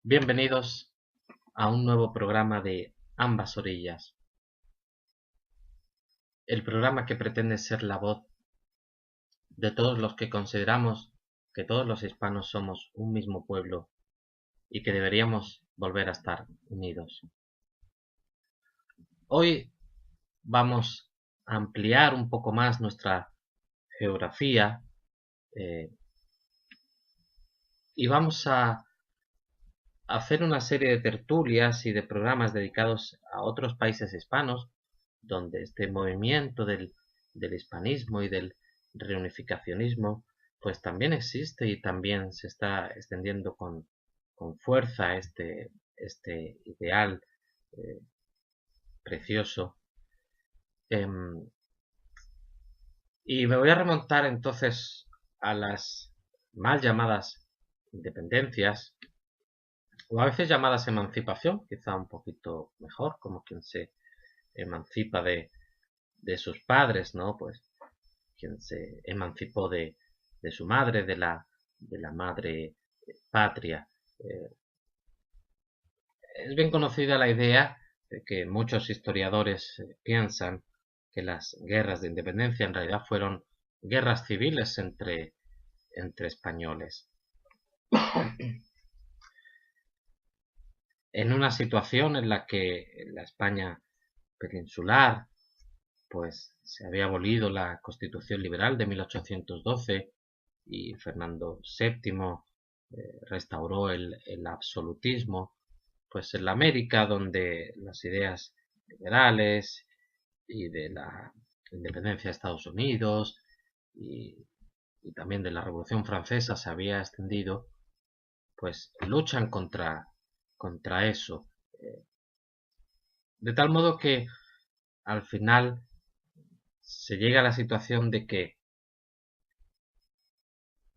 Bienvenidos a un nuevo programa de Ambas Orillas, el programa que pretende ser la voz de todos los que consideramos que todos los hispanos somos un mismo pueblo y que deberíamos volver a estar unidos. Hoy vamos a ampliar un poco más nuestra geografía y vamos a hacer una serie de tertulias y de programas dedicados a otros países hispanos donde este movimiento del hispanismo y del reunificacionismo pues también existe y también se está extendiendo con fuerza este ideal precioso. Y me voy a remontar entonces a las mal llamadas independencias, o a veces llamadas emancipación, quizá un poquito mejor, como quien se emancipa de sus padres, ¿no? Pues quien se emancipó de su madre, de la madre patria. Es bien conocida la idea de que muchos historiadores piensan que las guerras de independencia en realidad fueron guerras civiles entre españoles. En una situación en la que la España peninsular pues se había abolido la Constitución Liberal de 1812 y Fernando VII restauró el absolutismo, pues en la América, donde las ideas liberales y de la independencia de Estados Unidos y también de la Revolución Francesa se había extendido, pues luchan contra eso. De tal modo que al final se llega a la situación de que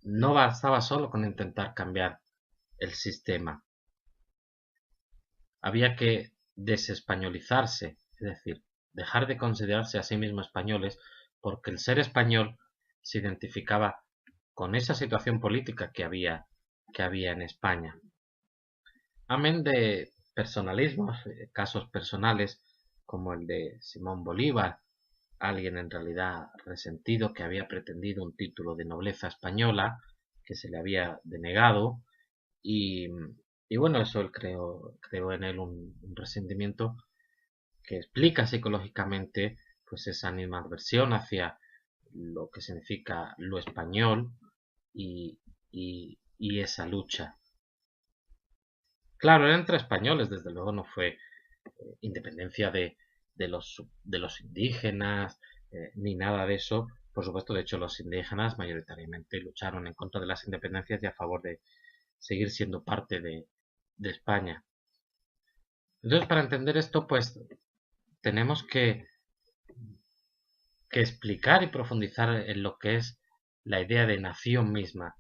no bastaba solo con intentar cambiar el sistema. Había que desespañolizarse, es decir, dejar de considerarse a sí mismos españoles, porque el ser español se identificaba con esa situación política que había en España. Amén de personalismos, casos personales como el de Simón Bolívar, alguien en realidad resentido que había pretendido un título de nobleza española que se le había denegado y bueno, eso él creó en él un resentimiento que explica psicológicamente pues esa animadversión hacia lo que significa lo español y esa lucha. Claro, eran entre españoles, desde luego no fue independencia de los indígenas, ni nada de eso. Por supuesto, de hecho, los indígenas mayoritariamente lucharon en contra de las independencias y a favor de seguir siendo parte de España. Entonces, para entender esto, pues tenemos que explicar y profundizar en lo que es la idea de nación misma,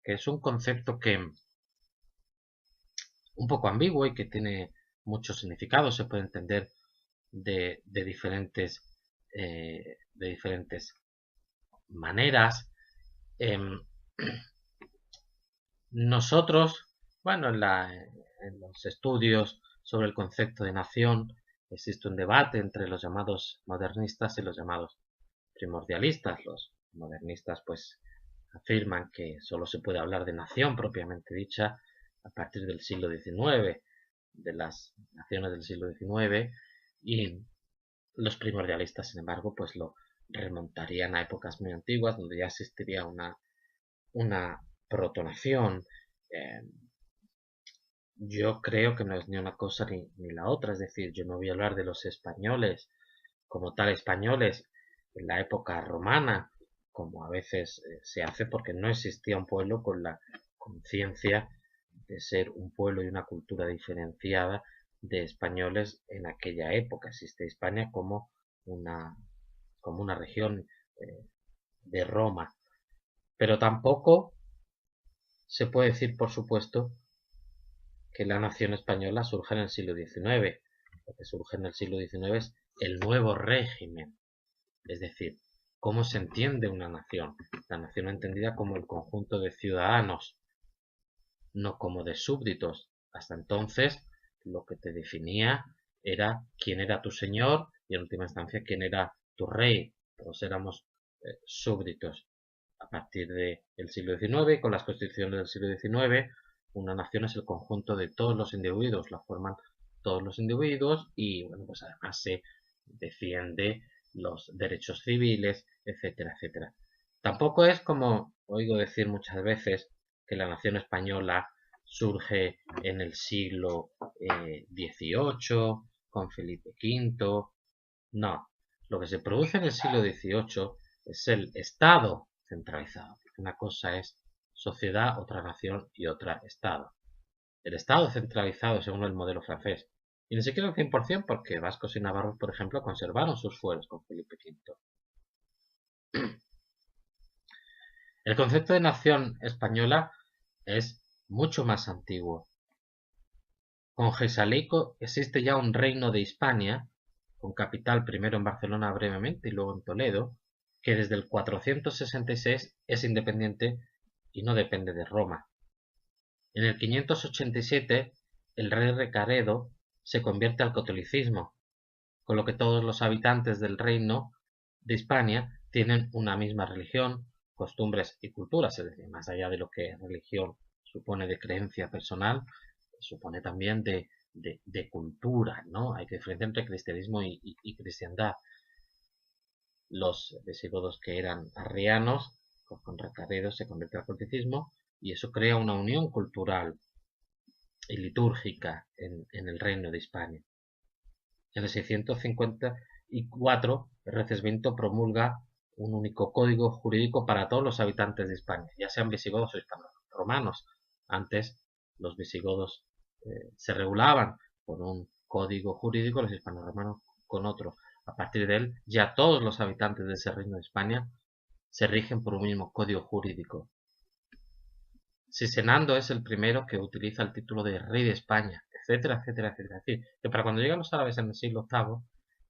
que es un concepto que un poco ambiguo y que tiene muchos significados, se puede entender de diferentes maneras. Nosotros, bueno, en los estudios sobre el concepto de nación existe un debate entre los llamados modernistas y los llamados primordialistas. Los modernistas pues afirman que solo se puede hablar de nación propiamente dicha a partir del siglo XIX, de las naciones del siglo XIX, y los primordialistas, sin embargo, pues lo remontarían a épocas muy antiguas donde ya existiría una protonación. Eh, yo creo que no es ni una cosa ni la otra, es decir, yo no voy a hablar de los españoles como tal españoles en la época romana, como a veces se hace porque no existía un pueblo con la conciencia de ser un pueblo y una cultura diferenciada de españoles en aquella época. Existe España como una región de Roma, pero tampoco se puede decir, por supuesto, que la nación española surge en el siglo XIX. Lo que surge en el siglo XIX es el nuevo régimen, es decir, cómo se entiende una nación. La nación entendida como el conjunto de ciudadanos, no como de súbditos, Hasta entonces, lo que te definía era quién era tu señor y en última instancia quién era tu rey. Todos éramos súbditos. A partir del siglo XIX, con las constituciones del siglo XIX, una nación es el conjunto de todos los individuos, la forman todos los individuos y bueno, pues además se defiende los derechos civiles, etcétera, etcétera. Tampoco es como oigo decir muchas veces que la nación española surge en el siglo XVIII con Felipe V. No, lo que se produce en el siglo XVIII es el Estado centralizado. Una cosa es sociedad, otra nación y otra Estado. El Estado centralizado según el modelo francés. Y ni siquiera el 100% porque vascos y navarros, por ejemplo, conservaron sus fueros con Felipe V. El concepto de nación española es mucho más antiguo. Con Gesalico existe ya un reino de Hispania, con capital primero en Barcelona brevemente y luego en Toledo, que desde el 466 es independiente y no depende de Roma. En el 587 el rey Recaredo se convierte al catolicismo, con lo que todos los habitantes del reino de Hispania tienen una misma religión, costumbres y culturas, es decir, más allá de lo que religión supone de creencia personal, supone también de cultura, ¿no? Hay que diferenciar entre cristianismo y cristiandad. Los visigodos que eran arrianos, con Recaredo se convierte al catolicismo y eso crea una unión cultural y litúrgica en el reino de Hispania. En el 654, el Recesvinto promulga un único código jurídico para todos los habitantes de España, ya sean visigodos o hispano-romanos. Antes los visigodos se regulaban con un código jurídico, los hispano-romanos con otro. A partir de él, ya todos los habitantes de ese reino de España se rigen por un mismo código jurídico. Sisenando es el primero que utiliza el título de rey de España, etcétera, etcétera, etcétera. Es decir, que para cuando llegan los árabes en el siglo VIII,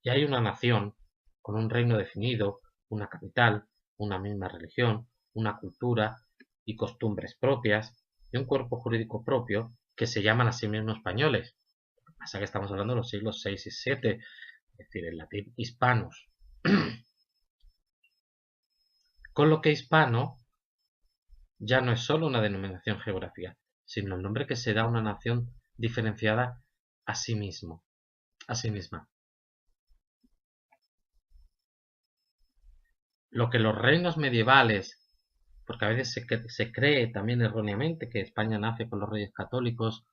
ya hay una nación con un reino definido, una capital, una misma religión, una cultura y costumbres propias y un cuerpo jurídico propio que se llaman a sí mismos españoles. Lo que pasa es que estamos hablando de los siglos VI y VII, es decir, el latín hispanos. Con lo que hispano ya no es solo una denominación geográfica, sino el nombre que se da a una nación diferenciada a sí misma. Lo que los reinos medievales, porque a veces se cree también erróneamente que España nace con los reyes católicos,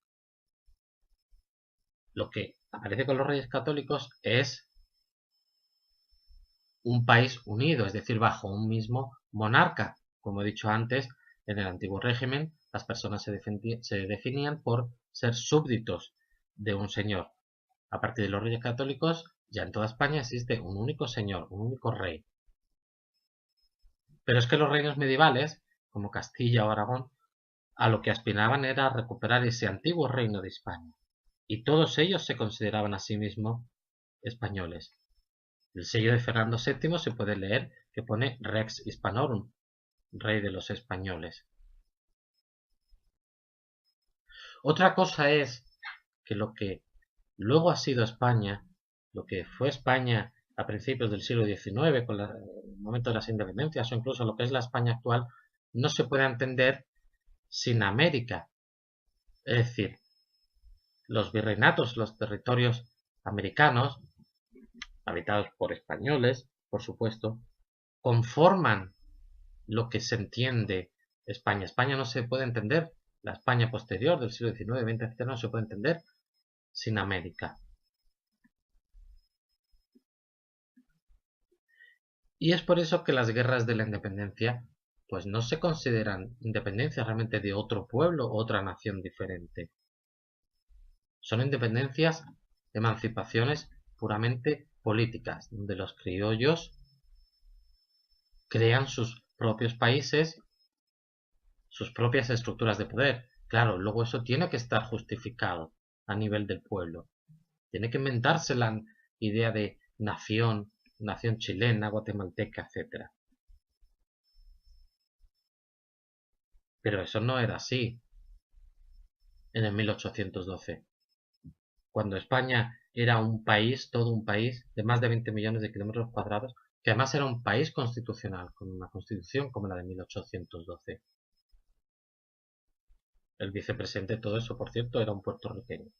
lo que aparece con los reyes católicos es un país unido, es decir, bajo un mismo monarca. Como he dicho antes, en el antiguo régimen las personas se definían por ser súbditos de un señor. A partir de los reyes católicos, ya en toda España existe un único señor, un único rey. Pero es que los reinos medievales, como Castilla o Aragón, a lo que aspiraban era recuperar ese antiguo reino de España. Y todos ellos se consideraban a sí mismos españoles. El sello de Fernando VII se puede leer que pone Rex Hispanorum, rey de los españoles. Otra cosa es que lo que luego ha sido España, lo que fue España a principios del siglo XIX, con el momento de las independencias, o incluso lo que es la España actual, no se puede entender sin América. Es decir, los virreinatos, los territorios americanos, habitados por españoles, por supuesto, conforman lo que se entiende España. España no se puede entender, la España posterior del siglo XIX, XX, etc. no se puede entender sin América. Y es por eso que las guerras de la independencia pues no se consideran independencias realmente de otro pueblo o otra nación diferente. Son independencias, emancipaciones puramente políticas, donde los criollos crean sus propios países, sus propias estructuras de poder. Claro, luego eso tiene que estar justificado a nivel del pueblo. Tiene que inventarse la idea de nación, nación chilena, guatemalteca, etc. Pero eso no era así. en el 1812, cuando España era un país, todo un país de más de 20 millones de kilómetros cuadrados, que además era un país constitucional, con una constitución como la de 1812. El vicepresidente de todo eso, por cierto, era un puertorriqueño.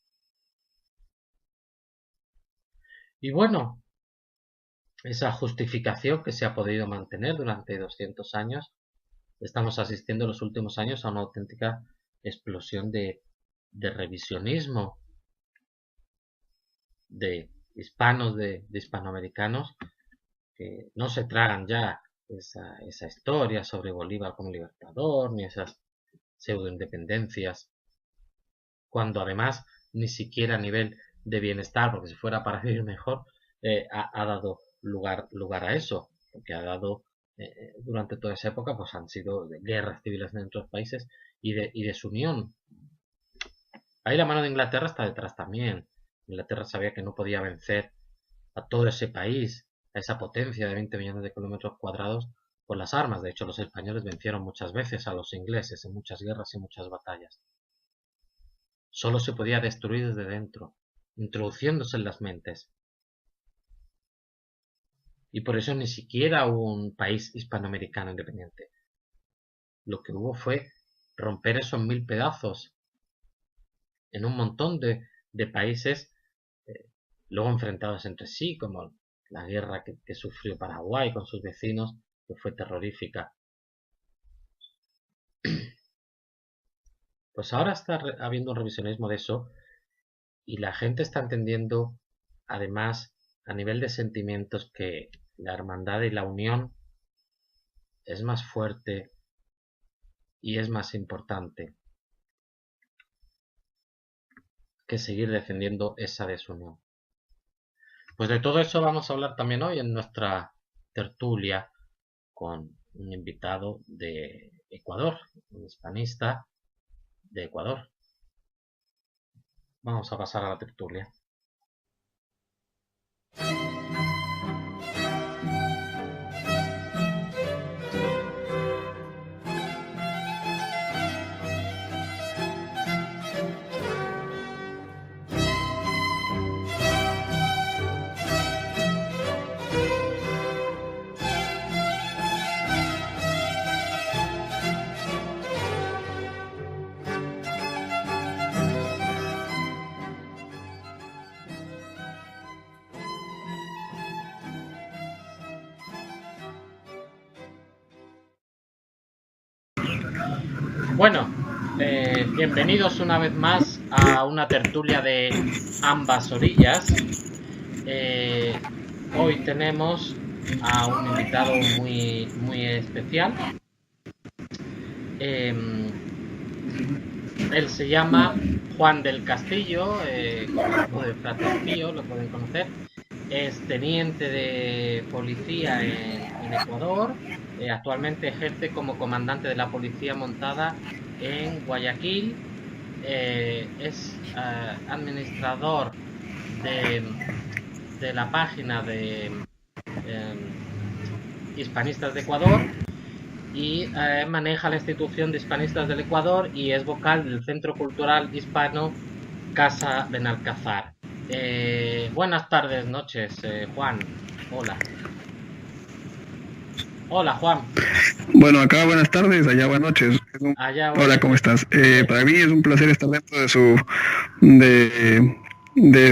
Y bueno, esa justificación que se ha podido mantener durante 200 años, estamos asistiendo en los últimos años a una auténtica explosión de revisionismo de hispanos, de hispanoamericanos, que no se tragan ya esa historia sobre Bolívar como libertador, ni esas pseudoindependencias, cuando además ni siquiera a nivel de bienestar, porque si fuera para vivir mejor, ha dado lugar a eso, porque ha dado durante toda esa época pues han sido guerras civiles en otros países y desunión. Ahí la mano de Inglaterra está detrás también. Inglaterra sabía que no podía vencer a todo ese país, a esa potencia de 20 millones de kilómetros cuadrados con las armas. De hecho, los españoles vencieron muchas veces a los ingleses en muchas guerras y muchas batallas. Solo se podía destruir desde dentro, introduciéndose en las mentes. Y por eso ni siquiera hubo un país hispanoamericano independiente. Lo que hubo fue romper esos 1000 pedazos en un montón de países luego enfrentados entre sí, como la guerra que sufrió Paraguay con sus vecinos, que fue terrorífica. Pues ahora está habiendo un revisionismo de eso y la gente está entendiendo, además, a nivel de sentimientos, que la hermandad y la unión es más fuerte y es más importante que seguir defendiendo esa desunión. Pues de todo eso vamos a hablar también hoy en nuestra tertulia con un invitado de Ecuador, un hispanista de Ecuador. Vamos a pasar a la tertulia. Bueno, bienvenidos una vez más a una tertulia de ambas orillas. Hoy tenemos a un invitado muy especial. Él se llama Juan del Castillo, de Frater Pío, lo pueden conocer. Es teniente de policía en Ecuador. Actualmente ejerce como comandante de la policía montada en Guayaquil. Es administrador de la página de Hispanistas de Ecuador y maneja la institución de Hispanistas del Ecuador y es vocal del Centro Cultural Hispano Casa Benalcázar. Buenas tardes, noches, Juan. Hola. Hola, Juan. Bueno, acá buenas tardes, allá buenas noches. Hola, ¿cómo estás? Para mí es un placer estar dentro de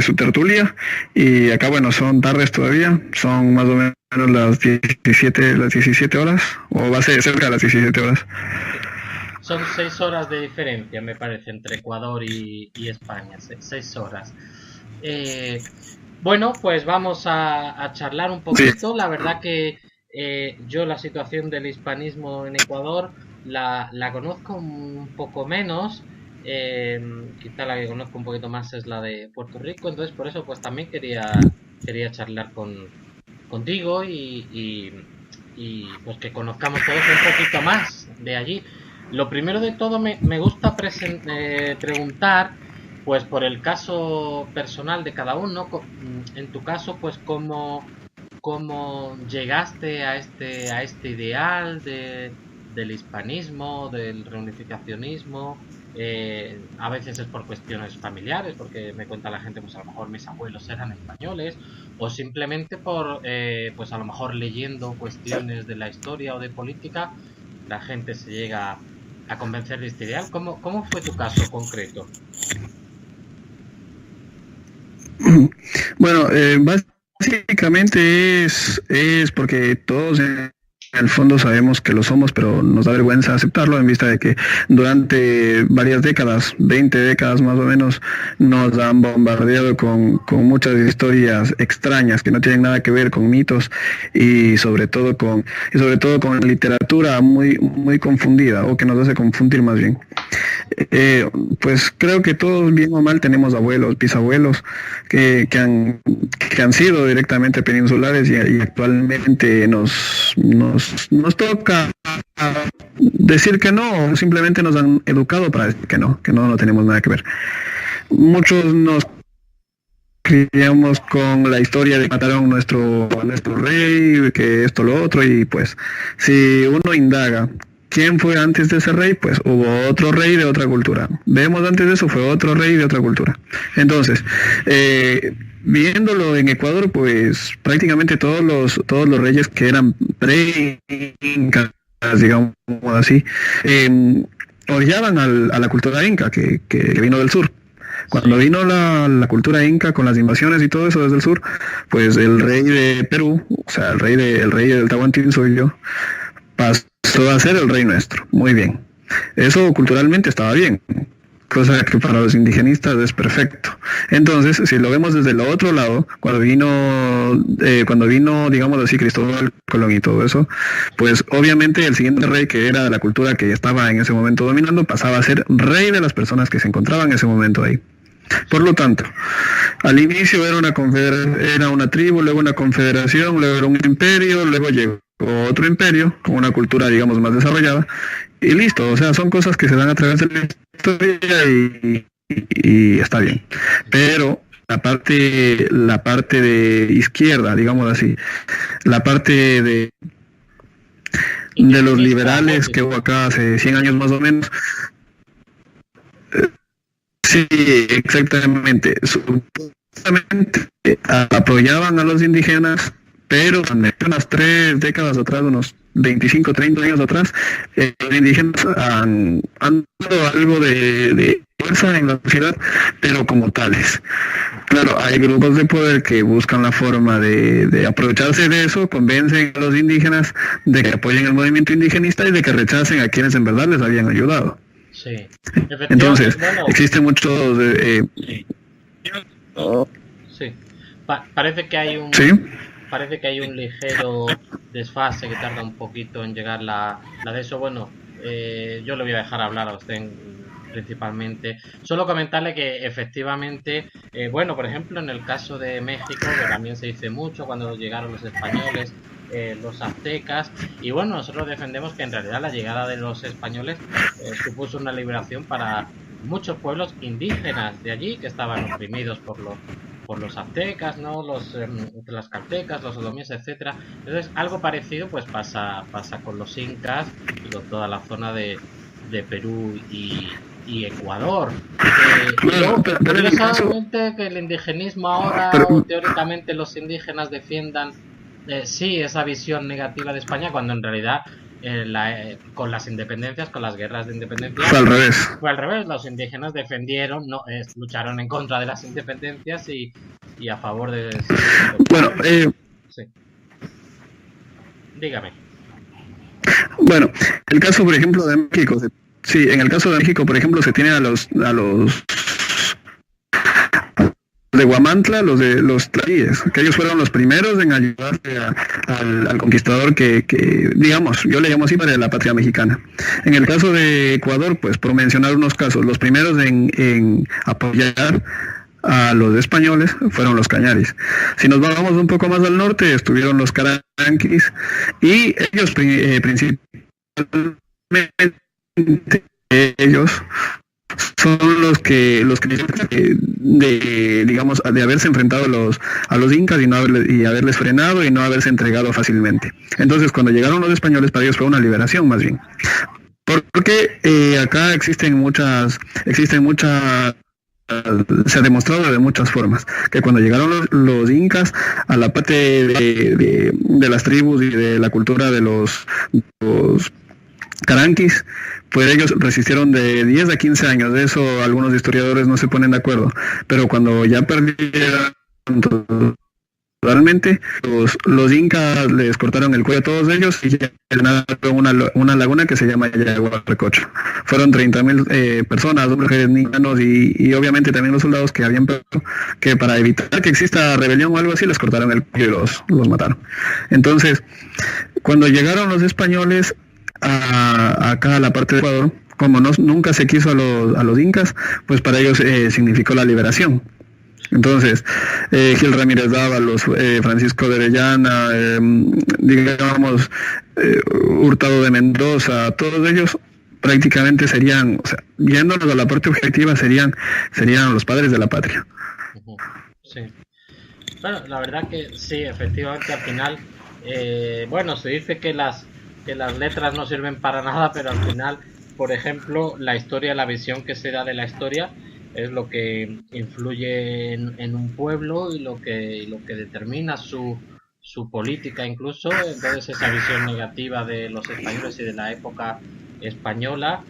su tertulia y acá, bueno, son tardes todavía, son más o menos las 17 horas, o va a ser cerca de las 17 horas. Son 6 horas de diferencia, me parece, entre Ecuador y España, 6 horas. Bueno, pues vamos a charlar un poquito. Sí. La verdad que yo la situación del hispanismo en Ecuador la conozco un poco menos. Quizá la que conozco un poquito más es la de Puerto Rico. Entonces por eso pues también quería charlar contigo y pues que conozcamos todos un poquito más de allí. Lo primero de todo me gusta preguntar pues por el caso personal de cada uno. En tu caso, pues cómo llegaste a este ideal del hispanismo, del reunificacionismo, A veces es por cuestiones familiares, porque me cuenta la gente, pues a lo mejor mis abuelos eran españoles, o simplemente por, pues a lo mejor leyendo cuestiones de la historia o de política, la gente se llega a convencer de este ideal. ¿Cómo fue tu caso concreto? Bueno, básicamente es porque todos en el fondo sabemos que lo somos, pero nos da vergüenza aceptarlo en vista de que durante varias décadas, 20 décadas más o menos, nos han bombardeado con muchas historias extrañas que no tienen nada que ver con mitos y sobre todo con literatura muy confundida, o que nos hace confundir más bien. Pues creo que todos, bien o mal, tenemos abuelos, bisabuelos que han sido directamente peninsulares y actualmente nos toca decir que no, o simplemente nos han educado para decir que no tenemos nada que ver. Muchos nos criamos con la historia de que mataron a nuestro rey, que esto, lo otro, y pues si uno indaga ¿quién fue antes de ese rey? Pues hubo otro rey de otra cultura. Vemos antes de eso, fue otro rey de otra cultura. Entonces, viéndolo en Ecuador, pues prácticamente todos los reyes que eran pre-incas, digamos así, orillaban a la cultura inca que vino del sur. Cuando vino la cultura inca con las invasiones y todo eso desde el sur, pues el rey de Perú, o sea, el rey del Tahuantinsuyo, pasó a ser el rey nuestro. Muy bien. Eso culturalmente estaba bien, cosa que para los indigenistas es perfecto. Entonces, si lo vemos desde el otro lado, cuando vino, digamos así, Cristóbal Colón y todo eso, pues obviamente el siguiente rey, que era de la cultura que estaba en ese momento dominando, pasaba a ser rey de las personas que se encontraban en ese momento ahí. Por lo tanto, al inicio era una tribu, luego una confederación, luego era un imperio, luego llegó otro imperio con una cultura, digamos, más desarrollada, y listo. O sea, son cosas que se dan a través de la historia y está bien. Pero la parte de izquierda, digamos así, la parte de los liberales que hubo acá hace 100 años más o menos, sí, exactamente, supuestamente apoyaban a los indígenas, pero unas 3 décadas atrás, unos 25, 30 años atrás, los indígenas han dado algo de fuerza en la sociedad, pero como tales. Claro, hay grupos de poder que buscan la forma de aprovecharse de eso, convencen a los indígenas de que apoyen el movimiento indigenista y de que rechacen a quienes en verdad les habían ayudado. Sí. Entonces, existen muchos... Sí. Parece que hay un... ¿Sí? Parece que hay un ligero desfase, que tarda un poquito en llegar la de eso. Bueno, yo le voy a dejar hablar a usted principalmente. Solo comentarle que efectivamente, bueno, por ejemplo, en el caso de México, que también se dice mucho cuando llegaron los españoles, los aztecas, y bueno, nosotros defendemos que en realidad la llegada de los españoles supuso una liberación para muchos pueblos indígenas de allí, que estaban oprimidos por los aztecas, ¿no? Los tlaxcaltecas, los otomíes, etcétera. Entonces, algo parecido pues pasa con los incas y con toda la zona de Perú y Ecuador. Curiosamente que el indigenismo ahora, o teóricamente los indígenas defiendan sí esa visión negativa de España, cuando en realidad con las independencias, con las guerras de independencia, fue al revés. Los indígenas defendieron, lucharon en contra de las independencias y a favor de... Bueno, sí. Dígame. Bueno, el caso, por ejemplo, de México, sí, en el caso de México, por ejemplo, se tiene a los de Huamantla, los tlaíes, que ellos fueron los primeros en ayudarse al conquistador que, digamos, yo le llamo así, para la patria mexicana. En el caso de Ecuador, pues por mencionar unos casos, los primeros en apoyar a los españoles fueron los cañaris. Si nos vamos un poco más al norte, estuvieron los caranquis, y ellos principalmente son los que digamos, de haberse enfrentado a los incas y haberles frenado y no haberse entregado fácilmente. Entonces, cuando llegaron los españoles, para ellos fue una liberación más bien. Porque acá existen muchas, se ha demostrado de muchas formas que cuando llegaron los incas a la parte de las tribus y de la cultura de los caranquis, pues ellos resistieron de 10 a 15 años. De eso algunos historiadores no se ponen de acuerdo, pero cuando ya perdieron totalmente, los incas les cortaron el cuello a todos ellos y llenaron una laguna que se llama Yaguarecocha. Fueron 30,000 personas, mujeres, niños y obviamente también los soldados que habían perdido, que para evitar que exista rebelión o algo así les cortaron el cuello y los mataron. Entonces, cuando llegaron los españoles acá a la parte de Ecuador, como nunca se quiso a los incas, pues para ellos significó la liberación. Entonces, Gil Ramírez Dávalos, Francisco de Orellana, digamos, Hurtado de Mendoza, todos ellos prácticamente serían, o sea, viéndonos a la parte objetiva, serían los padres de la patria. Sí. Bueno, la verdad que sí, efectivamente al final, bueno, se dice que las letras no sirven para nada, pero al final, por ejemplo, la historia, la visión que se da de la historia es lo que influye en un pueblo y lo que determina su política incluso. Entonces esa visión negativa de los españoles y de la época española,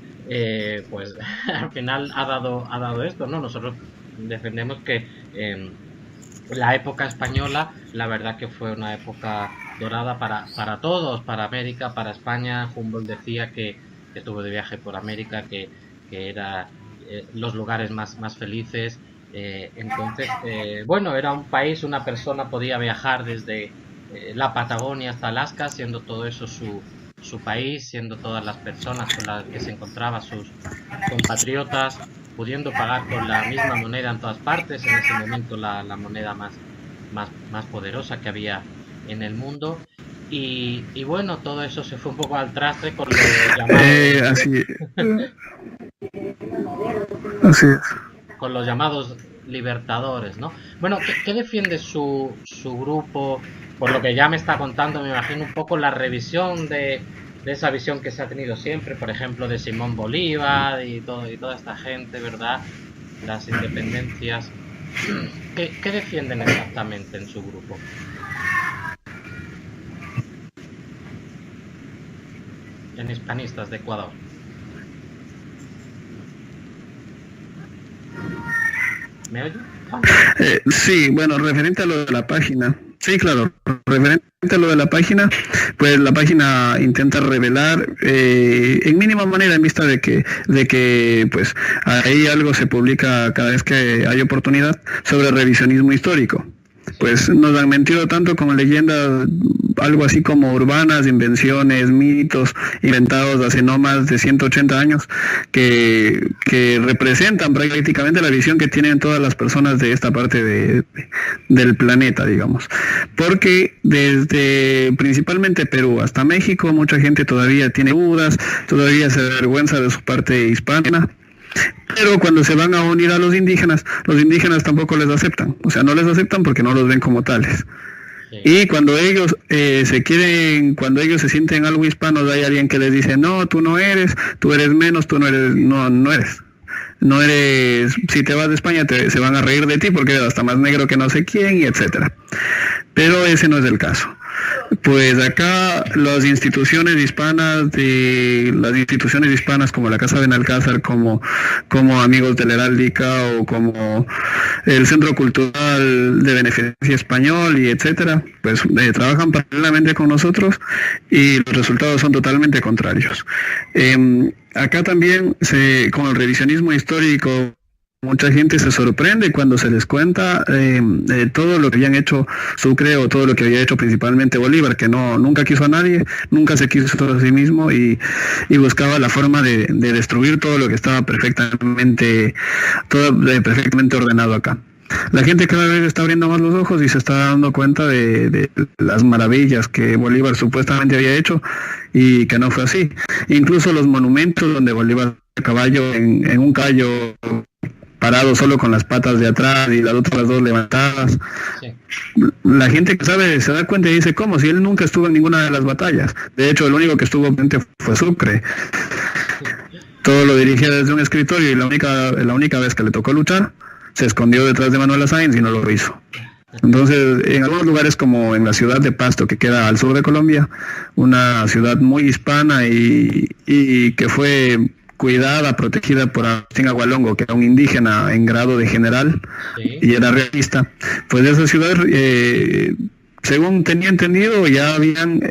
pues al final ha dado esto, ¿no? Nosotros defendemos que la época española, la verdad que fue una época dorada para todos, para América, para España. Humboldt decía que estuvo de viaje por América, que era los lugares más felices. Entonces, bueno, era un país, una persona podía viajar desde la Patagonia hasta Alaska, siendo todo eso su país, siendo todas las personas con las que se encontraba sus compatriotas, pudiendo pagar con la misma moneda en todas partes, en ese momento la moneda más poderosa que había en el mundo. Y bueno, todo eso se fue un poco al traste con los llamados así es. Con los llamados libertadores, ¿no? Bueno, ¿qué defiende su grupo? Por lo que ya me está contando, me imagino un poco la revisión de esa visión que se ha tenido siempre, por ejemplo, de Simón Bolívar y toda esta gente, ¿verdad? Las independencias. ¿Qué defienden exactamente en su grupo? En Hispanistas de Ecuador. ¿Me oye? Sí, bueno, referente a lo de la página. Sí, claro, referente a lo de la página, pues la página intenta revelar en mínima manera, en vista de que pues ahí algo se publica cada vez que hay oportunidad sobre revisionismo histórico. Pues nos han mentido tanto con leyendas, algo así como urbanas, invenciones, mitos inventados hace no más de 180 años, que representan prácticamente la visión que tienen todas las personas de esta parte del planeta, digamos. Porque desde principalmente Perú hasta México, mucha gente todavía tiene dudas, todavía se avergüenza de su parte hispana. Pero cuando se van a unir a los indígenas tampoco les aceptan. O sea, no les aceptan porque no los ven como tales. Sí. Y cuando ellos cuando ellos se sienten algo hispanos, hay alguien que les dice, no, tú no eres, tú eres menos, tú no eres. No eres, si te vas de España se van a reír de ti porque eres hasta más negro que no sé quién, y etcétera. Pero ese no es el caso. Pues acá las instituciones hispanas como la Casa Benalcázar, como Amigos de la Heráldica o como el Centro Cultural de Beneficencia Español y etcétera, pues trabajan paralelamente con nosotros y los resultados son totalmente contrarios. Acá también con el revisionismo histórico, mucha gente se sorprende cuando se les cuenta todo lo que habían hecho Sucre o todo lo que había hecho principalmente Bolívar, que nunca quiso a nadie, nunca se quiso a sí mismo y buscaba la forma de destruir todo lo que estaba perfectamente ordenado acá. La gente cada vez está abriendo más los ojos y se está dando cuenta de las maravillas que Bolívar supuestamente había hecho y que no fue así. Incluso los monumentos donde Bolívar a caballo en un caballo parado solo con las patas de atrás y las otras dos levantadas. Sí. La gente que sabe se da cuenta y dice, ¿cómo? Si él nunca estuvo en ninguna de las batallas. De hecho, el único que estuvo presente fue Sucre. todo lo dirigía desde un escritorio y la única vez que le tocó luchar, se escondió detrás de Manuela Sáenz y no lo hizo. Entonces, en algunos lugares como en la ciudad de Pasto, que queda al sur de Colombia, una ciudad muy hispana y que fue cuidada, protegida por Agustín Agualongo, que era un indígena en grado de general, sí, y era realista, pues de esa ciudad, según tenía entendido, ya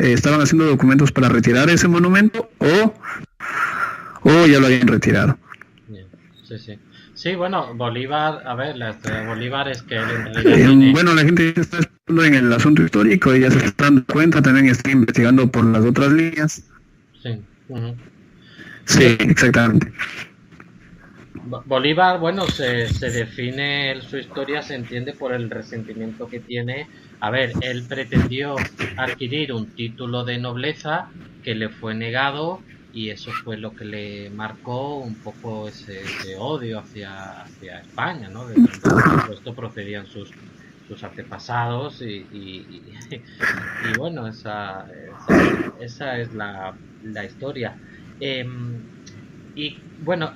estaban haciendo documentos para retirar ese monumento o ya lo habían retirado. Sí, sí. Sí, bueno, Bolívar, a ver, la historia de Bolívar es que él en realidad bueno, la gente está estudiando en el asunto histórico y ya se está dando cuenta, también está investigando por las otras líneas. Sí. Uh-huh. Sí, exactamente. Bolívar, bueno, se define, su historia se entiende por el resentimiento que tiene. A ver, él pretendió adquirir un título de nobleza que le fue negado y eso fue lo que le marcó un poco ese odio hacia España, ¿no? De donde esto procedían sus antepasados y bueno, esa es la historia. Y bueno,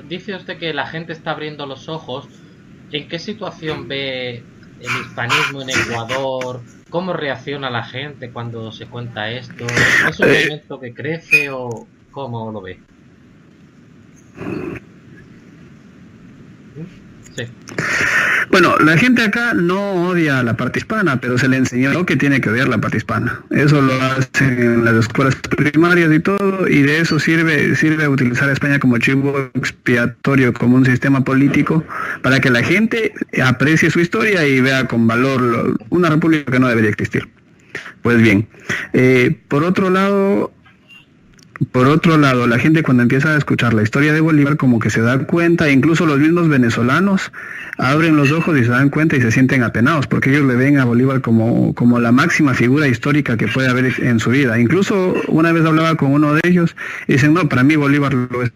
dice usted que la gente está abriendo los ojos. ¿En qué situación ve el hispanismo en Ecuador? ¿Cómo reacciona la gente cuando se cuenta esto? ¿Es un movimiento que crece o cómo lo ve? Sí. Bueno, la gente acá no odia a la parte hispana, pero se le enseñó que tiene que odiar la parte hispana. Eso lo hacen en las escuelas primarias y todo, y de eso sirve utilizar a España como chivo expiatorio, como un sistema político, para que la gente aprecie su historia y vea con valor una república que no debería existir. Pues bien, por otro lado, la gente cuando empieza a escuchar la historia de Bolívar como que se da cuenta, incluso los mismos venezolanos abren los ojos y se dan cuenta y se sienten apenados, porque ellos le ven a Bolívar como la máxima figura histórica que puede haber en su vida. Incluso una vez hablaba con uno de ellos y dicen, no, para mí Bolívar lo es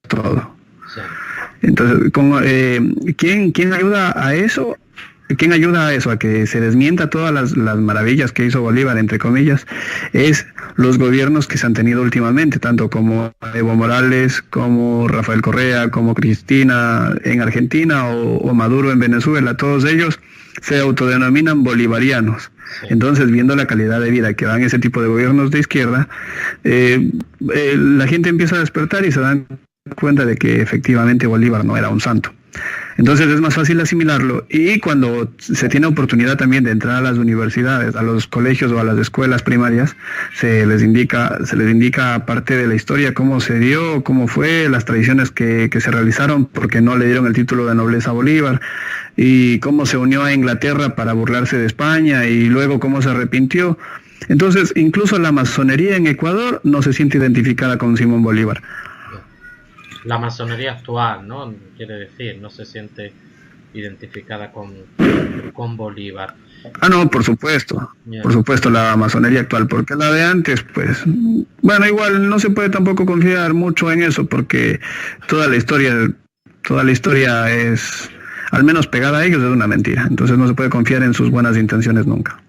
todo. Sí. Entonces, ¿quién ayuda a eso? ¿Quién ayuda a eso, a que se desmienta todas las maravillas que hizo Bolívar, entre comillas? Es los gobiernos que se han tenido últimamente, tanto como Evo Morales, como Rafael Correa, como Cristina en Argentina o Maduro en Venezuela. Todos ellos se autodenominan bolivarianos. Entonces, viendo la calidad de vida que dan ese tipo de gobiernos de izquierda, la gente empieza a despertar y se dan cuenta de que efectivamente Bolívar no era un santo. Entonces es más fácil asimilarlo, y cuando se tiene oportunidad también de entrar a las universidades, a los colegios o a las escuelas primarias, se les indica parte de la historia, cómo se dio, cómo fue, las tradiciones que se realizaron porque no le dieron el título de nobleza a Bolívar, y cómo se unió a Inglaterra para burlarse de España y luego cómo se arrepintió. Entonces incluso la masonería en Ecuador no se siente identificada con Simón Bolívar. La masonería actual, ¿no? Quiere decir, no se siente identificada con Bolívar. No, por supuesto. Yeah. Por supuesto, la masonería actual, porque la de antes, pues, bueno, igual no se puede tampoco confiar mucho en eso, porque toda la historia es, al menos pegada a ellos, es una mentira. Entonces no se puede confiar en sus buenas intenciones nunca.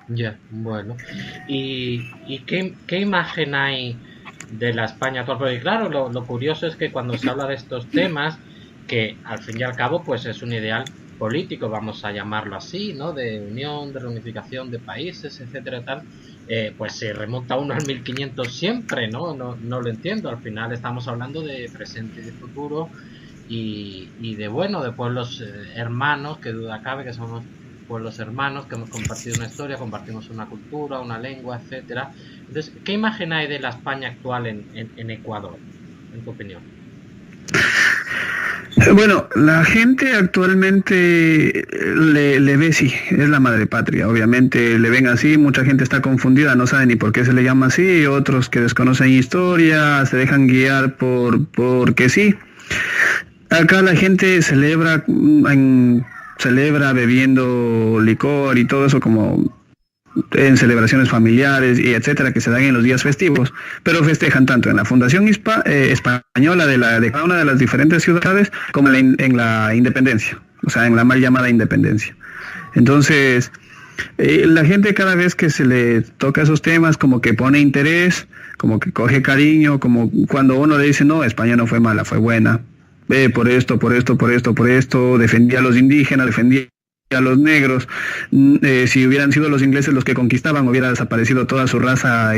Ya, bueno. ¿Y qué imagen hay de la España actual? Porque claro, lo curioso es que cuando se habla de estos temas, que al fin y al cabo pues es un ideal político, vamos a llamarlo así, ¿no? De unión, de reunificación de países, etcétera, tal, pues se remonta uno al 1500 siempre, ¿no? No lo entiendo. Al final estamos hablando de presente y de futuro y de, bueno, de pueblos hermanos, que duda cabe que somos pueblos hermanos, que hemos compartido una historia, compartimos una cultura, una lengua, etcétera. Entonces, ¿qué imagen hay de la España actual en Ecuador, en tu opinión? Bueno, la gente actualmente le ve, sí, es la madre patria, obviamente le ven así, mucha gente está confundida, no sabe ni por qué se le llama así, otros que desconocen historia, se dejan guiar porque sí. Acá la gente celebra bebiendo licor y todo eso, como en celebraciones familiares y etcétera, que se dan en los días festivos, pero festejan tanto en la Fundación Española de cada una de las diferentes ciudades como en la independencia, o sea, en la mal llamada independencia. Entonces, La gente cada vez que se le toca esos temas como que pone interés, como que coge cariño, como cuando uno le dice, no, España no fue mala, fue buena, por esto, por esto, por esto, por esto, defendía a los indígenas, defendía a los negros. Si hubieran sido los ingleses los que conquistaban, hubiera desaparecido toda su raza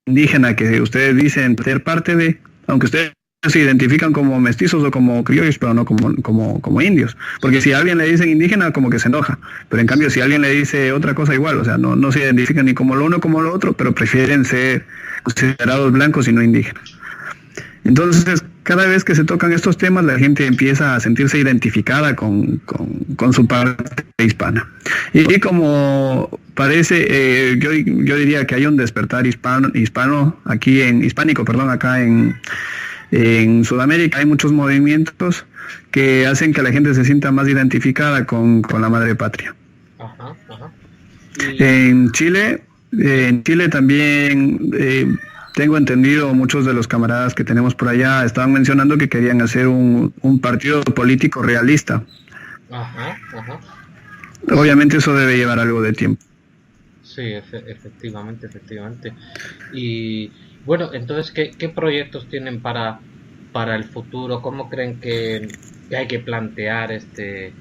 indígena que ustedes dicen ser parte de, aunque ustedes se identifican como mestizos o como criollos, pero no como indios, porque si a alguien le dicen indígena como que se enoja, pero en cambio si alguien le dice otra cosa igual, o sea, no se identifican ni como lo uno como lo otro, pero prefieren ser considerados blancos y no indígenas. Entonces, cada vez que se tocan estos temas, la gente empieza a sentirse identificada con su parte hispana. Y como parece, yo diría que hay un despertar hispánico, acá en Sudamérica hay muchos movimientos que hacen que la gente se sienta más identificada con la madre patria. Ajá, ajá. En Chile también tengo entendido, muchos de los camaradas que tenemos por allá estaban mencionando que querían hacer un partido político realista. Ajá, ajá. Obviamente eso debe llevar algo de tiempo. Sí, efectivamente. Y bueno, entonces, ¿qué proyectos tienen para el futuro? ¿Cómo creen que hay que plantear este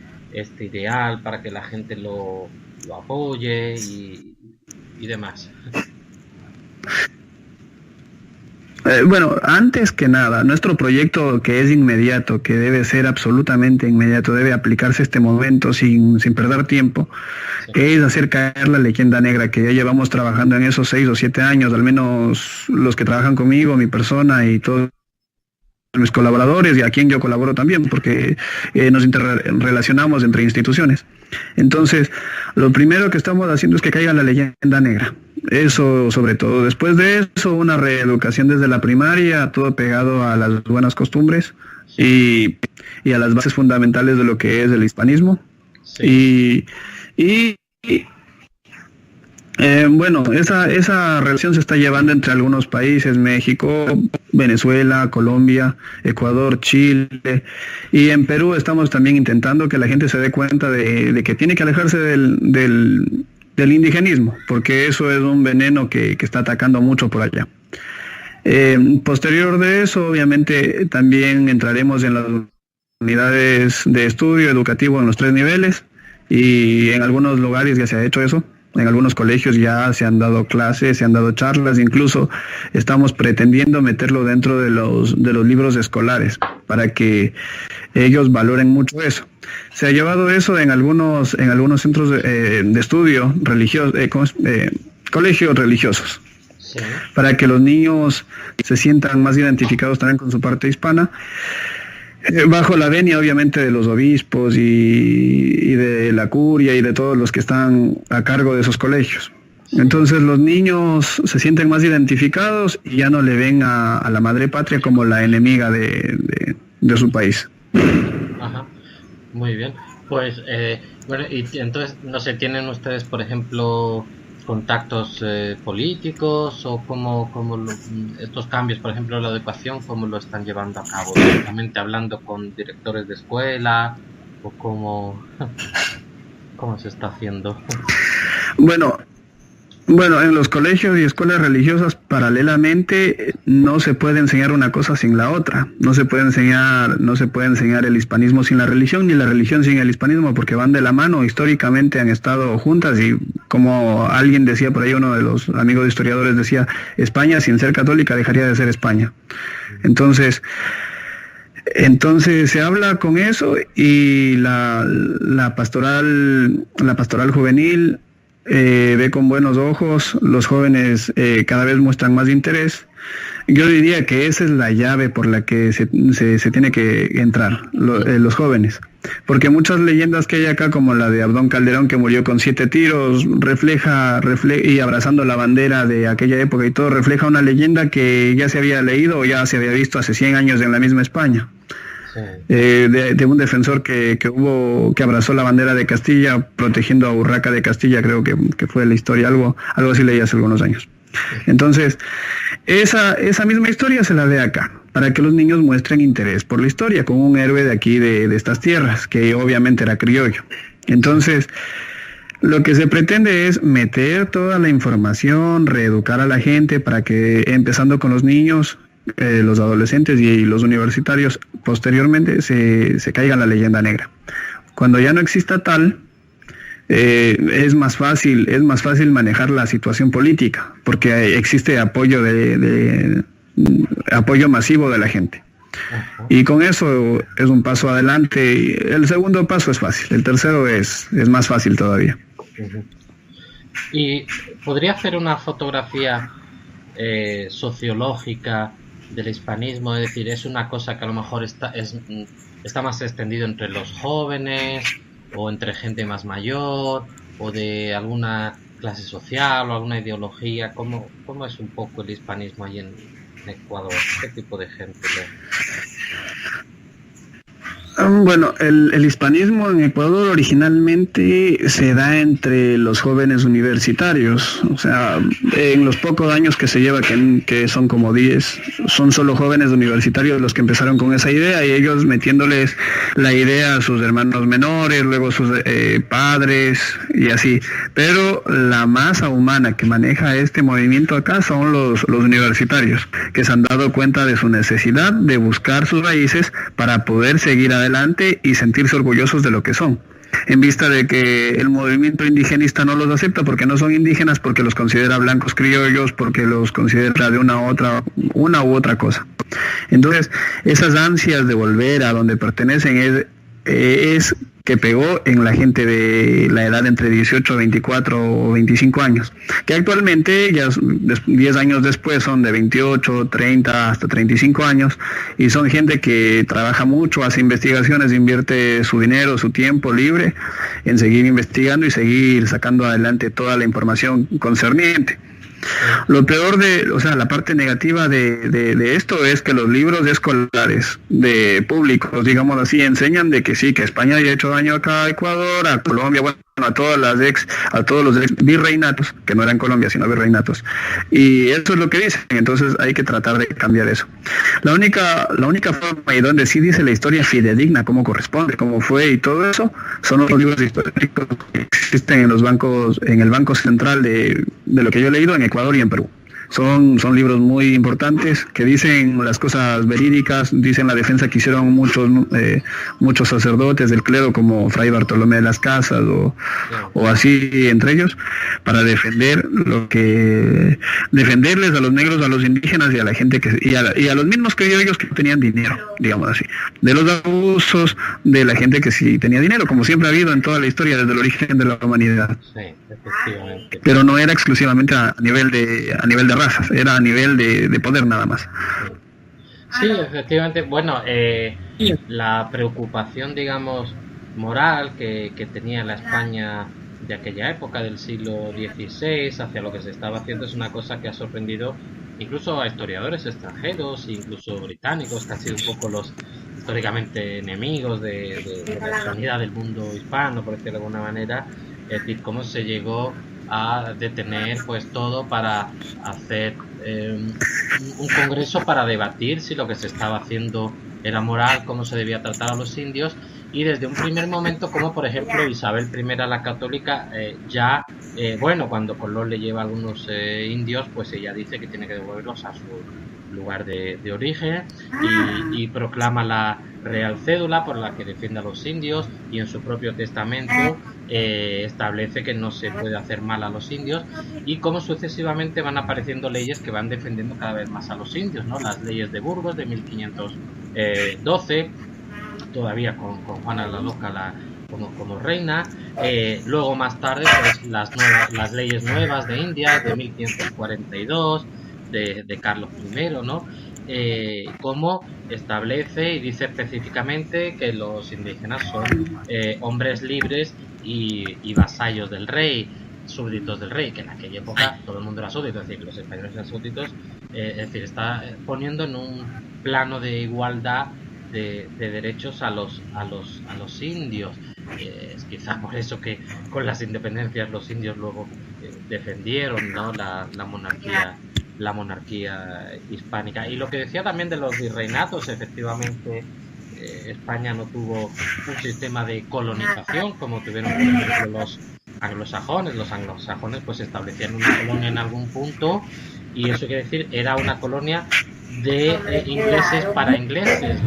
ideal para que la gente lo apoye y demás? Bueno, antes que nada, nuestro proyecto que es inmediato, que debe ser absolutamente inmediato, debe aplicarse este momento sin perder tiempo, sí, es hacer caer la leyenda negra, que ya llevamos trabajando en esos 6 o 7 años, al menos los que trabajan conmigo, mi persona y todos mis colaboradores, y a quien yo colaboro también, porque nos interrelacionamos entre instituciones. Entonces, lo primero que estamos haciendo es que caiga la leyenda negra. Eso sobre todo. Después de eso, una reeducación desde la primaria, todo pegado a las buenas costumbres y a las bases fundamentales de lo que es el hispanismo. Sí. Bueno, esa relación se está llevando entre algunos países: México, Venezuela, Colombia, Ecuador, Chile, y en Perú estamos también intentando que la gente se dé cuenta de que tiene que alejarse del indigenismo, porque eso es un veneno que está atacando mucho por allá. Posterior de eso, obviamente, también entraremos en las unidades de estudio educativo en los 3 niveles, y en algunos lugares ya se ha hecho eso. En algunos colegios ya se han dado clases, se han dado charlas, incluso estamos pretendiendo meterlo dentro de los libros escolares para que ellos valoren mucho eso. Se ha llevado eso en algunos centros de estudio religiosos, colegios religiosos, sí, para que los niños se sientan más identificados también con su parte hispana, bajo la venia obviamente de los obispos y de la curia y de todos los que están a cargo de esos colegios. Entonces los niños se sienten más identificados y ya no le ven a la madre patria como la enemiga de su país. Ajá, muy bien. Pues, bueno, y entonces, no sé, ¿tienen ustedes, por ejemplo, contactos políticos o cómo estos cambios, por ejemplo, la educación, cómo lo están llevando a cabo? ¿Directamente hablando con directores de escuela o cómo se está haciendo? Bueno, en los colegios y escuelas religiosas paralelamente no se puede enseñar una cosa sin la otra. No se puede enseñar el hispanismo sin la religión, ni la religión sin el hispanismo, porque van de la mano. Históricamente han estado juntas, y como alguien decía por ahí, uno de los amigos historiadores decía, España sin ser católica dejaría de ser España. Entonces se habla con eso, y la pastoral juvenil ve con buenos ojos. Los jóvenes cada vez muestran más interés. Yo diría que esa es la llave por la que se tiene que entrar los jóvenes, porque muchas leyendas que hay acá, como la de Abdón Calderón, que murió con 7 tiros, refleja y abrazando la bandera de aquella época y todo, refleja una leyenda que ya se había leído o ya se había visto hace 100 años en la misma España. Sí. De un defensor que abrazó la bandera de Castilla protegiendo a Urraca de Castilla, creo que fue la historia, algo así leí hace algunos años. Entonces, esa misma historia se la ve acá, para que los niños muestren interés por la historia, con un héroe de aquí, de estas tierras, que obviamente era criollo. Entonces, Lo que se pretende es meter toda la información, reeducar a la gente para que, empezando con los niños, los adolescentes y los universitarios, posteriormente se caiga la leyenda negra. Cuando ya no exista tal, es más fácil manejar la situación política, porque existe apoyo apoyo masivo de la gente. Y con eso es un paso adelante. El segundo paso es fácil, el tercero es más fácil todavía. ¿Y podría hacer una fotografía sociológica del hispanismo? Es decir, es una cosa que a lo mejor está más extendido entre los jóvenes, o entre gente más mayor, o de alguna clase social o alguna ideología. ¿Cómo es un poco el hispanismo ahí en Ecuador? ¿Qué tipo de gente ve? Bueno, el hispanismo en Ecuador originalmente se da entre los jóvenes universitarios. O sea, en los pocos años que se lleva, que son como 10, son solo jóvenes universitarios los que empezaron con esa idea, y ellos metiéndoles la idea a sus hermanos menores, luego sus padres y así. Pero la masa humana que maneja este movimiento acá son los universitarios, que se han dado cuenta de su necesidad de buscar sus raíces para poder seguir adelante y sentirse orgullosos de lo que son, en vista de que el movimiento indigenista no los acepta porque no son indígenas, porque los considera blancos criollos, porque los considera de una u otra cosa. Entonces, esas ansias de volver a donde pertenecen es que pegó en la gente de la edad entre 18, 24 o 25 años, que actualmente ya 10 años después son de 28, 30 hasta 35 años, y son gente que trabaja mucho, hace investigaciones, invierte su dinero, su tiempo libre en seguir investigando y seguir sacando adelante toda la información concerniente. Lo peor la parte negativa de esto es que los libros escolares de públicos, digamos así, enseñan de que sí, que España haya hecho daño acá a Ecuador, a Colombia, bueno, a todos los ex virreinatos, que no eran Colombia, sino virreinatos. Y eso es lo que dicen, entonces hay que tratar de cambiar eso. La única forma y donde sí dice la historia fidedigna, cómo corresponde, cómo fue y todo eso, son los libros históricos que existen en el Banco Central de lo que yo he leído en Ecuador y en Perú. Son libros muy importantes que dicen las cosas verídicas, dicen la defensa que hicieron muchos sacerdotes del clero, como Fray Bartolomé de las Casas o así entre ellos, para defenderles a los negros, a los indígenas y a la gente y a los mismos criollos que tenían dinero, digamos así, de los abusos de la gente que sí tenía dinero, como siempre ha habido en toda la historia desde el origen de la humanidad. Sí, efectivamente. Pero no era exclusivamente a nivel de razas, era a nivel de poder nada más. Sí, efectivamente. Bueno, la preocupación, digamos, moral que tenía la España de aquella época, del siglo XVI, hacia lo que se estaba haciendo, es una cosa que ha sorprendido incluso a historiadores extranjeros, incluso británicos, que han sido un poco los históricamente enemigos de la hispanidad del mundo hispano, por decirlo de alguna manera. Es decir, cómo se llegó a detener pues todo para hacer un congreso para debatir si lo que se estaba haciendo era moral, cómo se debía tratar a los indios, y desde un primer momento, como por ejemplo Isabel I la católica, cuando Colón le lleva a algunos indios, pues ella dice que tiene que devolverlos a su lugar de origen, y proclama la Real Cédula por la que defiende a los indios, y en su propio testamento establece que no se puede hacer mal a los indios, y cómo sucesivamente van apareciendo leyes que van defendiendo cada vez más a los indios, ¿no? Las leyes de Burgos de 1512, todavía con Juana la Loca como reina, luego más tarde pues las leyes nuevas de India de 1542 de Carlos I, ¿no? Cómo establece y dice específicamente que los indígenas son hombres libres y vasallos del rey, súbditos del rey, que en aquella época todo el mundo era súbdito, es decir, los españoles eran súbditos, es decir, está poniendo en un plano de igualdad de derechos a los indios. Es quizás por eso que con las independencias los indios luego defendieron, ¿no?, la monarquía hispánica. Y lo que decía también de los virreinatos, efectivamente, España no tuvo un sistema de colonización como tuvieron, por ejemplo, anglosajones. Los anglosajones pues establecían una colonia en algún punto, y eso quiere decir era una colonia de ingleses para ingleses.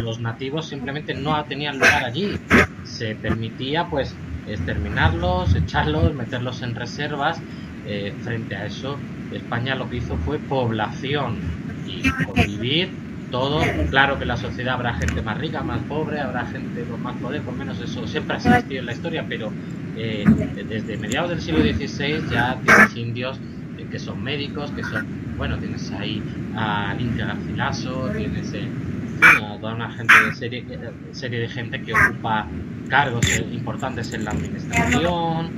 Los nativos simplemente no tenían lugar allí. Se permitía pues exterminarlos, echarlos, meterlos en reservas. Frente a eso, España lo que hizo fue población y convivir todos. Claro que en la sociedad habrá gente más rica, más pobre, habrá gente con más poder, con menos, eso siempre ha existido en la historia, pero desde mediados del siglo XVI ya tienes indios que son médicos, que son, bueno, tienes ahí a Inca Garcilaso, tienes a toda una gente serie de gente que ocupa cargos importantes en la administración.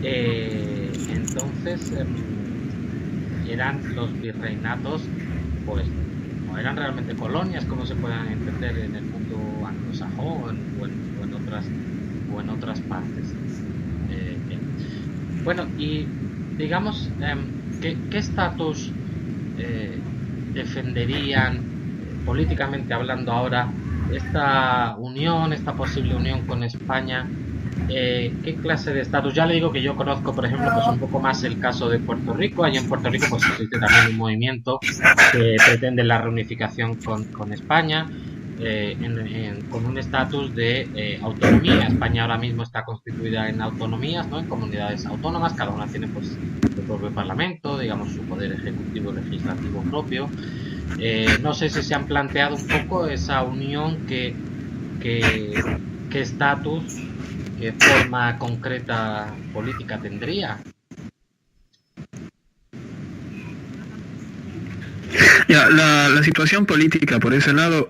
Entonces eran los virreinatos, pues no eran realmente colonias como se puedan entender en el mundo anglosajón o en otras partes. Bueno, y digamos, ¿qué estatus defenderían políticamente hablando ahora esta posible unión con España? ¿Qué clase de estatus? Ya le digo que yo conozco, por ejemplo, pues un poco más el caso de Puerto Rico. Allí en Puerto Rico pues existe también un movimiento que pretende la reunificación con España, con un estatus de autonomía. España ahora mismo está constituida en autonomías, ¿no? En comunidades autónomas, cada una tiene pues su propio parlamento, digamos, su poder ejecutivo y legislativo propio. No sé si se han planteado un poco esa unión, qué estatus, qué forma concreta política tendría. Ya, la situación política por ese lado,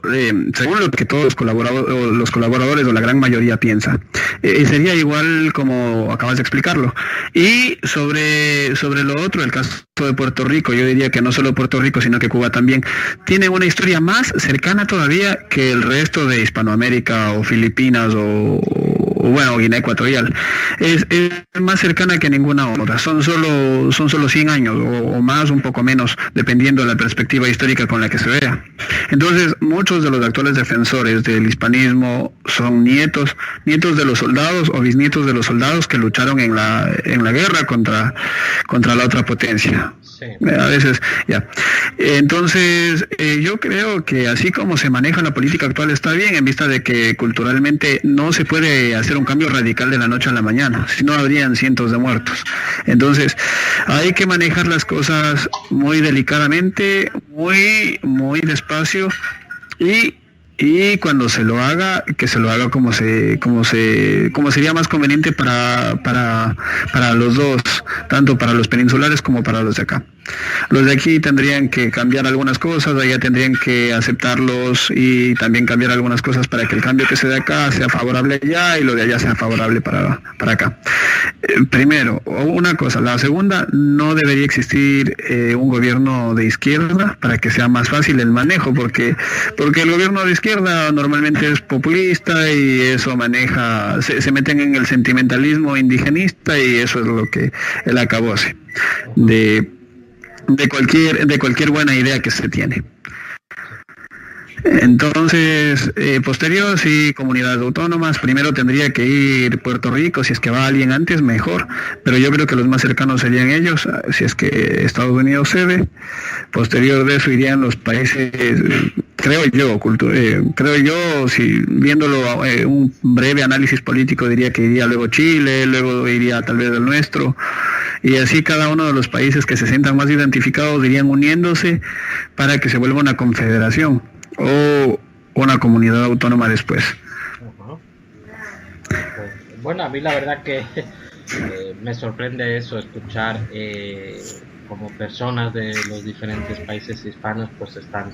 según lo que todos los colaboradores o la gran mayoría piensa, sería igual como acabas de explicarlo. Y sobre lo otro, el caso de Puerto Rico, yo diría que no solo Puerto Rico, sino que Cuba también tiene una historia más cercana todavía que el resto de Hispanoamérica o Filipinas o bueno, Guinea Ecuatorial. Es más cercana que ninguna otra. Son solo 100 años o más, un poco menos, dependiendo de la perspectiva histórica con la que se vea. Entonces, muchos de los actuales defensores del hispanismo son nietos de los soldados o bisnietos de los soldados que lucharon en la guerra contra la otra potencia. Sí. A veces, ya. Entonces, yo creo que así como se maneja la política actual está bien, en vista de que culturalmente no se puede hacer un cambio radical de la noche a la mañana, si no habrían cientos de muertos. Entonces, hay que manejar las cosas muy delicadamente, muy despacio, y cuando se lo haga, que se lo haga como sería más conveniente para los dos, tanto para los peninsulares como para los de acá. Los de aquí tendrían que cambiar algunas cosas, allá tendrían que aceptarlos y también cambiar algunas cosas para que el cambio que se dé acá sea favorable allá y lo de allá sea favorable para acá. Primero, una cosa. La segunda, no debería existir un gobierno de izquierda para que sea más fácil el manejo, porque el gobierno de izquierda normalmente es populista y eso se meten en el sentimentalismo indigenista y eso es lo que el acabose de cualquier buena idea que se tiene. Entonces, posterior, sí, comunidades autónomas. Primero tendría que ir Puerto Rico, si es que va alguien antes, mejor, pero yo creo que los más cercanos serían ellos, si es que Estados Unidos cede. Posterior de eso irían los países, creo yo, si viéndolo un breve análisis político, diría que iría luego Chile, luego iría tal vez el nuestro, y así cada uno de los países que se sientan más identificados irían uniéndose para que se vuelva una confederación o una comunidad autónoma después. Bueno, a mí la verdad que me sorprende eso, escuchar como personas de los diferentes países hispanos pues están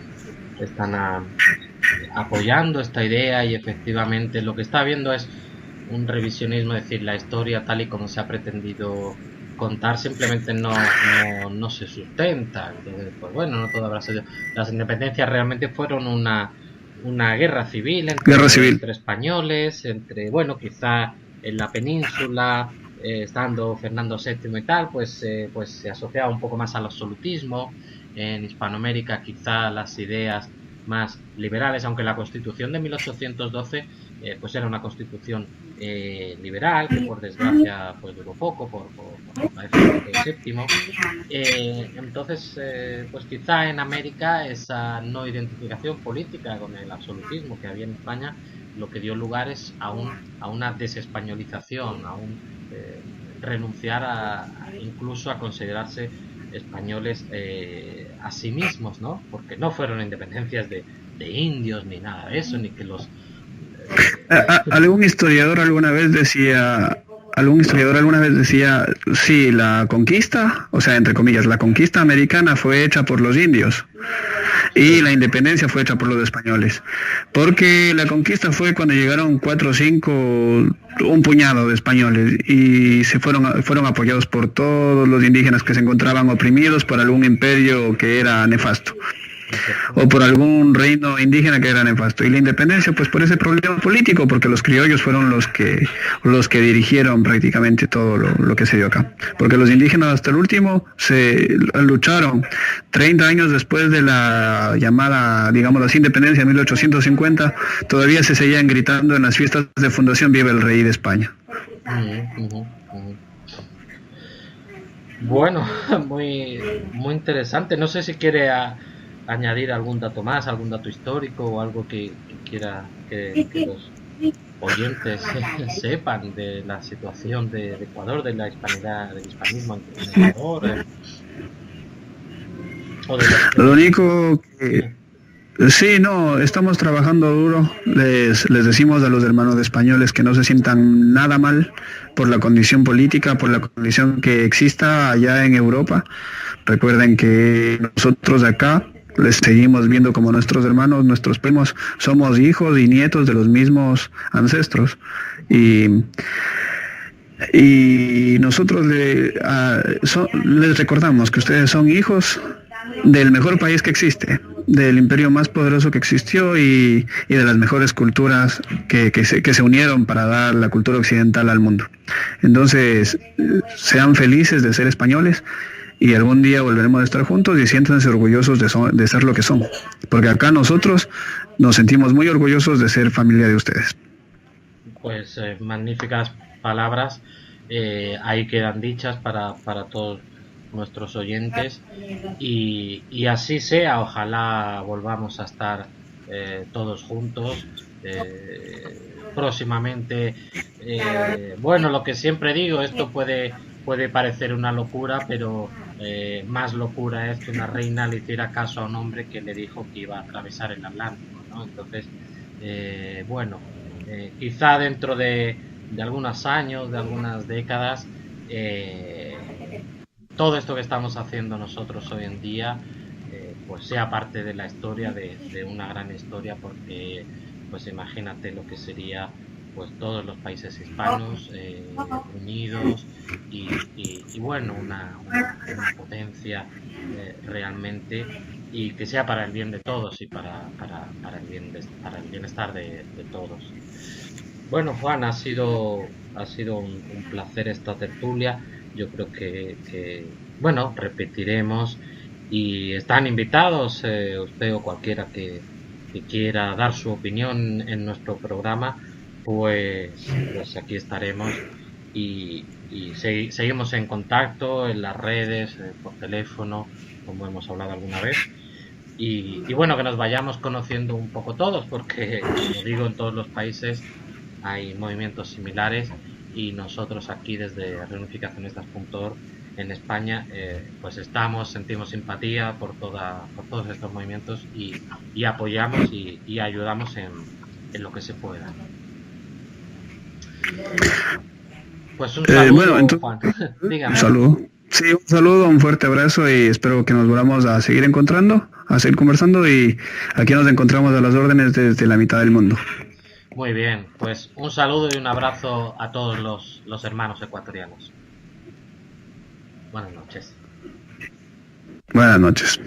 apoyando esta idea, y efectivamente lo que está habiendo es un revisionismo, es decir, la historia tal y como se ha pretendido contar simplemente no se sustenta. Entonces, pues bueno, no todo habrá sido. Las independencias realmente fueron una guerra civil entre españoles, quizá en la península, estando Fernando VII y tal, pues se asociaba un poco más al absolutismo. En Hispanoamérica quizá las ideas más liberales, aunque la Constitución de 1812 pues era una constitución liberal, que por desgracia pues duró poco por Felipe VII. Entonces, pues quizá en América esa no identificación política con el absolutismo que había en España, lo que dio lugar es a una desespañolización, a un renunciar incluso a considerarse españoles a sí mismos, ¿no? Porque no fueron independencias de indios ni nada de eso, ni que los... Algún historiador alguna vez decía, sí, la conquista, o sea, entre comillas, la conquista americana fue hecha por los indios y la independencia fue hecha por los españoles, porque la conquista fue cuando llegaron 4 o 5, un puñado de españoles, y fueron apoyados por todos los indígenas que se encontraban oprimidos por algún imperio que era nefasto, o por algún reino indígena que era nefasto. Y la independencia, pues por ese problema político, porque los criollos fueron los que dirigieron prácticamente todo lo que se dio acá. Porque los indígenas hasta el último se lucharon 30 años después de la llamada, digamos así, independencia de 1850, todavía se seguían gritando en las fiestas de fundación: "Viva el rey de España". Bueno, muy interesante. No sé si quiere añadir algún dato más, algún dato histórico o algo que quiera que los oyentes sepan de la situación de Ecuador, de la hispanidad, del hispanismo en Ecuador. Lo único que... Sí, no, estamos trabajando duro. Les decimos a los hermanos españoles que no se sientan nada mal por la condición política, por la condición que exista allá en Europa. Recuerden que nosotros acá les seguimos viendo como nuestros hermanos, nuestros primos, somos hijos y nietos de los mismos ancestros. Y nosotros les recordamos que ustedes son hijos del mejor país que existe, del imperio más poderoso que existió y de las mejores culturas que se unieron para dar la cultura occidental al mundo. Entonces, sean felices de ser españoles y algún día volveremos a estar juntos, y siéntanse orgullosos de ser lo que son, porque acá nosotros nos sentimos muy orgullosos de ser familia de ustedes. Pues magníficas palabras, ahí quedan dichas para todos nuestros oyentes, y así sea. Ojalá volvamos a estar todos juntos próximamente. Bueno, lo que siempre digo, esto puede parecer una locura, pero más locura es que una reina le hiciera caso a un hombre que le dijo que iba a atravesar el Atlántico, ¿no? Entonces, bueno, quizá dentro de algunos años, de algunas décadas, todo esto que estamos haciendo nosotros hoy en día pues sea parte de la historia, de una gran historia, porque pues imagínate lo que sería pues todos los países hispanos unidos y bueno, una potencia realmente, y que sea para el bien de todos y para el bienestar de todos. Bueno, Juan, ha sido un placer esta tertulia. Yo creo que bueno, repetiremos, y están invitados usted o cualquiera que quiera dar su opinión en nuestro programa, pues aquí estaremos, y seguimos en contacto en las redes, por teléfono, como hemos hablado alguna vez, y bueno, que nos vayamos conociendo un poco todos, porque como digo, en todos los países hay movimientos similares, y nosotros aquí desde reunificacionistas.org en España pues sentimos simpatía por todos estos movimientos, y apoyamos y ayudamos en lo que se pueda. Pues un saludo, bueno, entonces, Juan. Dígame. Un saludo. Sí, un saludo, un fuerte abrazo, y espero que nos volvamos a seguir encontrando, a seguir conversando, y aquí nos encontramos a las órdenes desde la mitad del mundo. Muy bien, pues un saludo y un abrazo a todos los hermanos ecuatorianos. Buenas noches. Buenas noches.